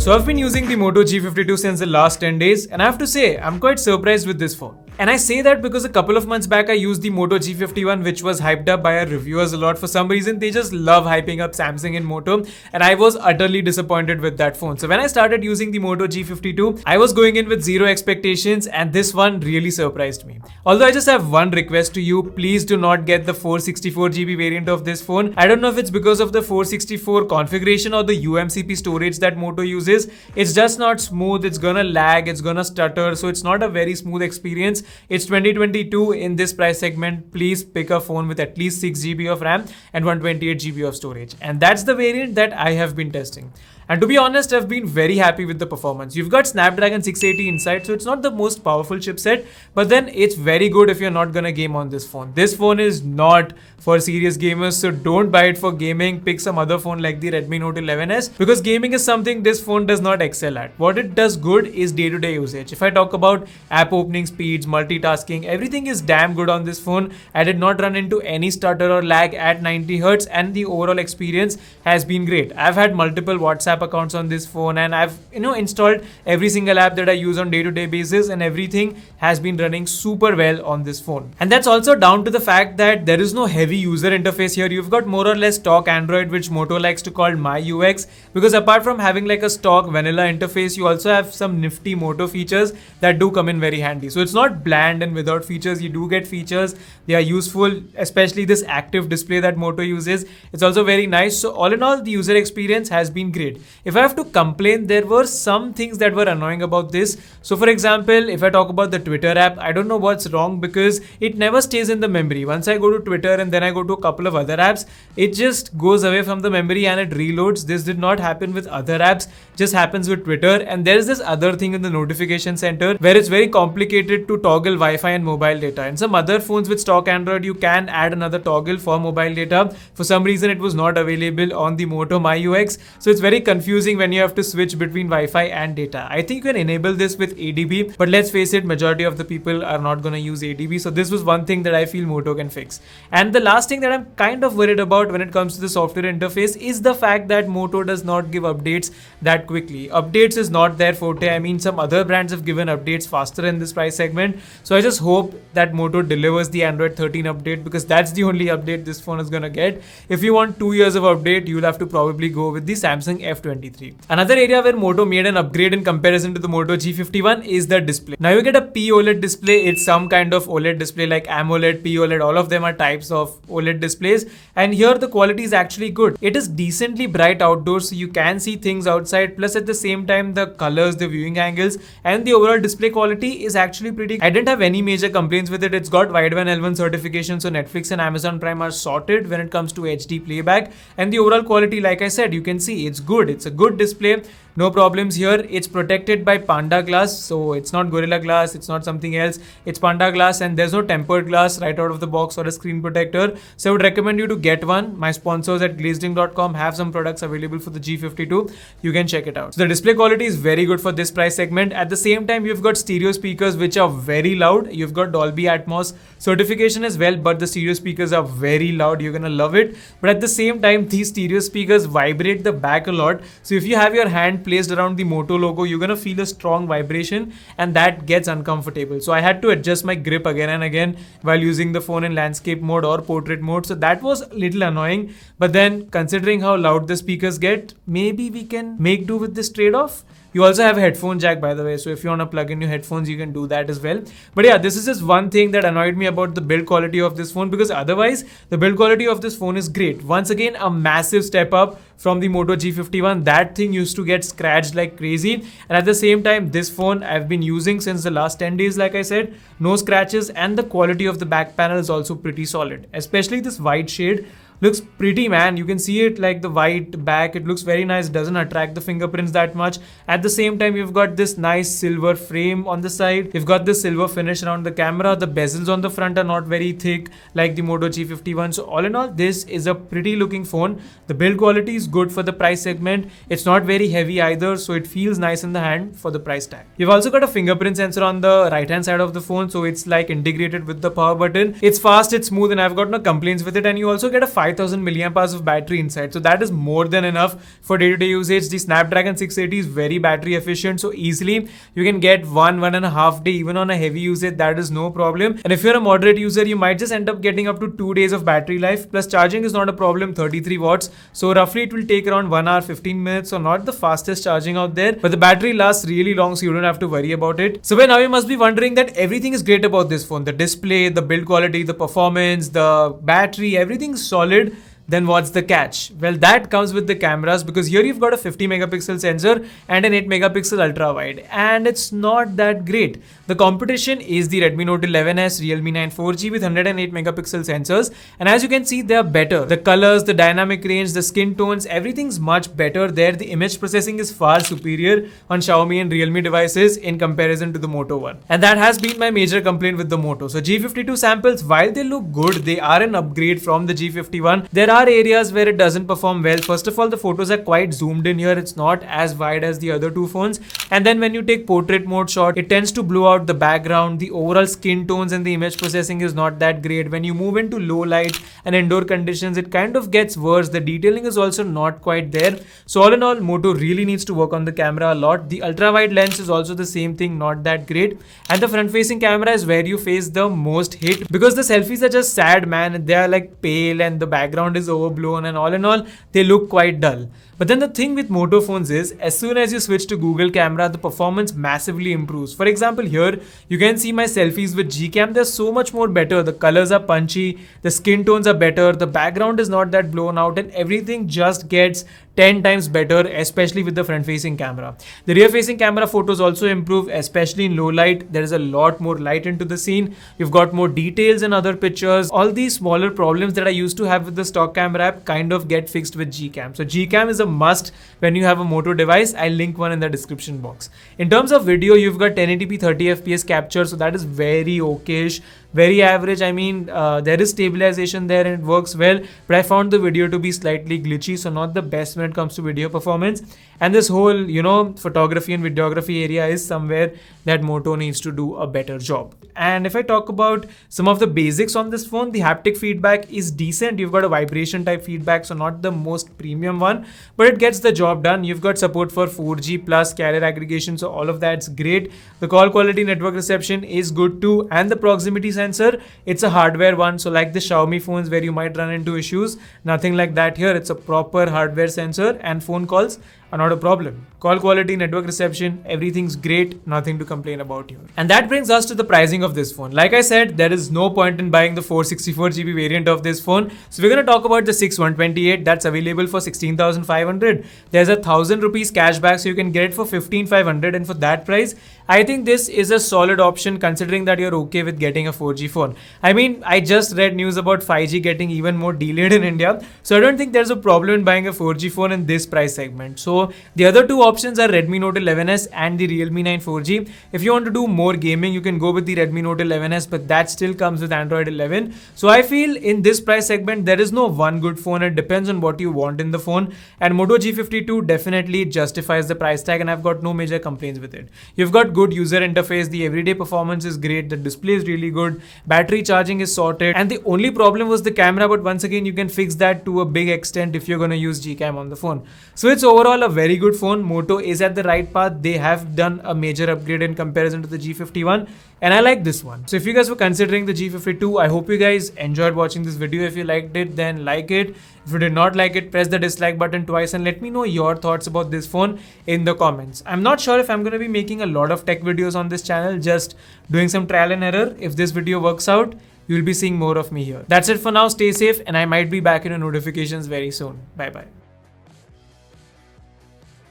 So I've been using the Moto G52 since the last 10 days and I have to say I'm quite surprised with this phone. And I say that because a couple of months back I used the Moto G51 which was hyped up by our reviewers a lot. For some reason they just love hyping up Samsung and Moto, and I was utterly disappointed with that phone. So when I started using the Moto G52, I was going in with zero expectations and this one really surprised me. Although I just have one request to you, please do not get the 464GB variant of this phone. I don't know if it's because of the 464 configuration or the UMCP storage that Moto uses. It's just not smooth, it's gonna lag, it's gonna stutter, so it's not a very smooth experience. It's 2022 in this price segment. Please pick a phone with at least 6GB of RAM and 128GB of storage. And that's the variant that I have been testing. And to be honest, I've been very happy with the performance. You've got Snapdragon 680 inside, so it's not the most powerful chipset, but then it's very good if you're not gonna game on this phone. This phone is not for serious gamers, so don't buy it for gaming. Pick some other phone like the Redmi Note 11s, because gaming is something this phone does not excel at. What it does good is day-to-day usage. If I talk about app opening speeds, multitasking, everything is damn good on this phone. I did not run into any stutter or lag at 90Hz, and the overall experience has been great. I've had multiple WhatsApp accounts on this phone and I've installed every single app that I use on day-to-day basis, and everything has been running super well on this phone. And that's also down to the fact that there is no heavy user interface here. You've got more or less stock Android, which Moto likes to call My UX, because apart from having like a stock vanilla interface, you also have some nifty Moto features that do come in very handy. So it's not bland and without features. You do get features, they are useful, especially this active display that Moto uses. It's also very nice. So all in all, the user experience has been great. If I have to complain, there were some things that were annoying about this. So for example, if I talk about the Twitter app, I don't know what's wrong because it never stays in the memory. Once I go to Twitter and then I go to a couple of other apps, it just goes away from the memory and it reloads. This did not happen with other apps, just happens with Twitter. And there is this other thing in the notification center where it's very complicated to toggle Wi-Fi and mobile data. In some other phones with stock Android, you can add another toggle for mobile data. For some reason, it was not available on the Moto My UX. So it's very confusing when you have to switch between Wi-Fi and data. I think you can enable this with ADB, but let's face it, majority of the people are not going to use ADB. So this was one thing that I feel Moto can fix. And the last thing that I'm kind of worried about when it comes to the software interface is the fact that Moto does not give updates that quickly. Updates is not their forte. I mean, some other brands have given updates faster in this price segment. So I just hope that Moto delivers the Android 13 update, because that's the only update this phone is going to get. If you want 2 years of update, you'll have to probably go with the Samsung F23. Another area where Moto made an upgrade in comparison to the Moto G51 is the display. Now you get a POLED display. It's some kind of OLED display like AMOLED, POLED, all of them are types of OLED displays. And here the quality is actually good. It is decently bright outdoors, so you can see things outside. Plus at the same time, the colors, the viewing angles, and the overall display quality is actually pretty good. I didn't have any major complaints with it. It's got Wideband L1 certification, so Netflix and Amazon Prime are sorted when it comes to HD playback. And the overall quality, like I said, you can see it's good. It's a good display. No problems here. It's protected by Panda glass, so it's not Gorilla Glass, it's not something else. It's Panda glass, and there's no tempered glass right out of the box or a screen protector. So I would recommend you to get one. My sponsors at Gizmoddict.com have some products available for the G52. You can check it out. So the display quality is very good for this price segment. At the same time, you've got stereo speakers which are very loud. You've got Dolby Atmos certification as well, but the stereo speakers are very loud. You're gonna love it. But at the same time, these stereo speakers vibrate the back a lot. So if you have your hand placed around the Moto logo, you're gonna feel a strong vibration and that gets uncomfortable. So I had to adjust my grip again and again while using the phone in landscape mode or portrait mode. So that was a little annoying. But then considering how loud the speakers get, maybe we can make do with this trade-off. You also have a headphone jack, by the way, so if you want to plug in your headphones, you can do that as well. But yeah, this is just one thing that annoyed me about the build quality of this phone, because otherwise the build quality of this phone is great. Once again, a massive step up from the Moto G51. That thing used to get scratched like crazy, and at the same time, this phone I've been using since the last 10 days, like I said, no scratches, and the quality of the back panel is also pretty solid, especially this white shade. Looks pretty, man. You can see it like the white back. It looks very nice. Doesn't attract the fingerprints that much. At the same time, you've got this nice silver frame on the side. You've got this silver finish around the camera. The bezels on the front are not very thick like the Moto G51. So all in all, this is a pretty looking phone. The build quality is good for the price segment. It's not very heavy either, so it feels nice in the hand for the price tag. You've also got a fingerprint sensor on the right hand side of the phone, so it's like integrated with the power button. It's fast, it's smooth, and I've got no complaints with it. And you also get a 5 5000 milliamp hours of battery inside. So that is more than enough for day-to-day usage. The Snapdragon 680 is very battery efficient. So easily you can get 1.5 day even on a heavy usage. That is no problem. And if you're a moderate user, you might just end up getting up to 2 days of battery life. Plus charging is not a problem, 33 watts. So roughly it will take around 1 hour, 15 minutes. So not the fastest charging out there, but the battery lasts really long, so you don't have to worry about it. So by now you must be wondering that everything is great about this phone. The display, the build quality, the performance, the battery, everything's solid. Then what's the catch? Well, that comes with the cameras, because here you've got a 50 megapixel sensor and an 8 megapixel ultra wide, and it's not that great. The competition is the Redmi Note 11s, Realme 9 4G with 108 megapixel sensors, and as you can see, they are better. The colors, the dynamic range, the skin tones, everything's much better there. The image processing is far superior on Xiaomi and Realme devices in comparison to the Moto one, and that has been my major complaint with the Moto. So G52 samples, while they look good, they are an upgrade from the G51. There are areas where it doesn't perform well. First of all, the photos are quite zoomed in here. It's not as wide as the other two phones. And then when you take portrait mode shot, it tends to blow out the background. The overall skin tones and the image processing is not that great. When you move into low light and indoor conditions, it kind of gets worse. The detailing is also not quite there. So all in all, Moto really needs to work on the camera a lot. The ultra wide lens is also the same thing, not that great. And the front facing camera is where you face the most hit, because the selfies are just sad, man. They are like pale and the background is overblown, and all in all, they look quite dull. But then the thing with Moto phones is, as soon as you switch to Google camera, the performance massively improves. For example, here you can see my selfies with Gcam. They're so much more better. The colors are punchy, the skin tones are better, the background is not that blown out, and everything just gets 10 times better, especially with the front facing camera. The rear facing camera photos also improve, especially in low light. There is a lot more light into the scene. You've got more details in other pictures. All these smaller problems that I used to have with the stock camera app kind of get fixed with Gcam. So Gcam is a must when you have a Moto device. I'll link one in the description box. In terms of video, you've got 1080p 30 fps capture, so that is very okayish, very average. I mean, there is stabilization there and it works well, but I found the video to be slightly glitchy, so not the best when it comes to video performance. And this whole, photography and videography area is somewhere that Moto needs to do a better job. And if I talk about some of the basics on this phone, the haptic feedback is decent. You've got a vibration type feedback, so not the most premium one, but it gets the job done. You've got support for 4G plus carrier aggregation, so all of that's great. The call quality, network reception is good too, and the proximity sensor, it's a hardware one. So like the Xiaomi phones where you might run into issues, nothing like that here. It's a proper hardware sensor, and phone calls are not a problem. Call quality, network reception, everything's great, nothing to complain about here. And that brings us to the pricing of this phone. Like I said, there is no point in buying the 464GB variant of this phone. So we're going to talk about the 6128 that's available for 16,500. There's 1,000 rupees cashback, so you can get it for 15,500, and for that price, I think this is a solid option considering that you're okay with getting a 4G phone. I mean, I just read news about 5G getting even more delayed in India, so I don't think there's a problem in buying a 4G phone in this price segment. So the other two options are Redmi Note 11s and the Realme 9 4G. If you want to do more gaming, you can go with the Redmi Note 11s, but that still comes with Android 11. So I feel in this price segment, there is no one good phone. It depends on what you want in the phone. And Moto G52 definitely justifies the price tag, and I've got no major complaints with it. You've got good user interface, the everyday performance is great, the display is really good, battery charging is sorted, and the only problem was the camera, but once again, you can fix that to a big extent if you're going to use Gcam on the phone. So it's overall a very good phone. Moto is at the right path. They have done a major upgrade in comparison to the G51, and I like this one. So if you guys were considering the G52, I hope you guys enjoyed watching this video. If you liked it, then like it. If you did not like it, press the dislike button twice and let me know your thoughts about this phone in the comments. I'm not sure if I'm going to be making a lot of tech videos on this channel, just doing some trial and error. If this video works out, you'll be seeing more of me here. That's it for now. Stay safe, and I might be back in your notifications very soon. Bye bye.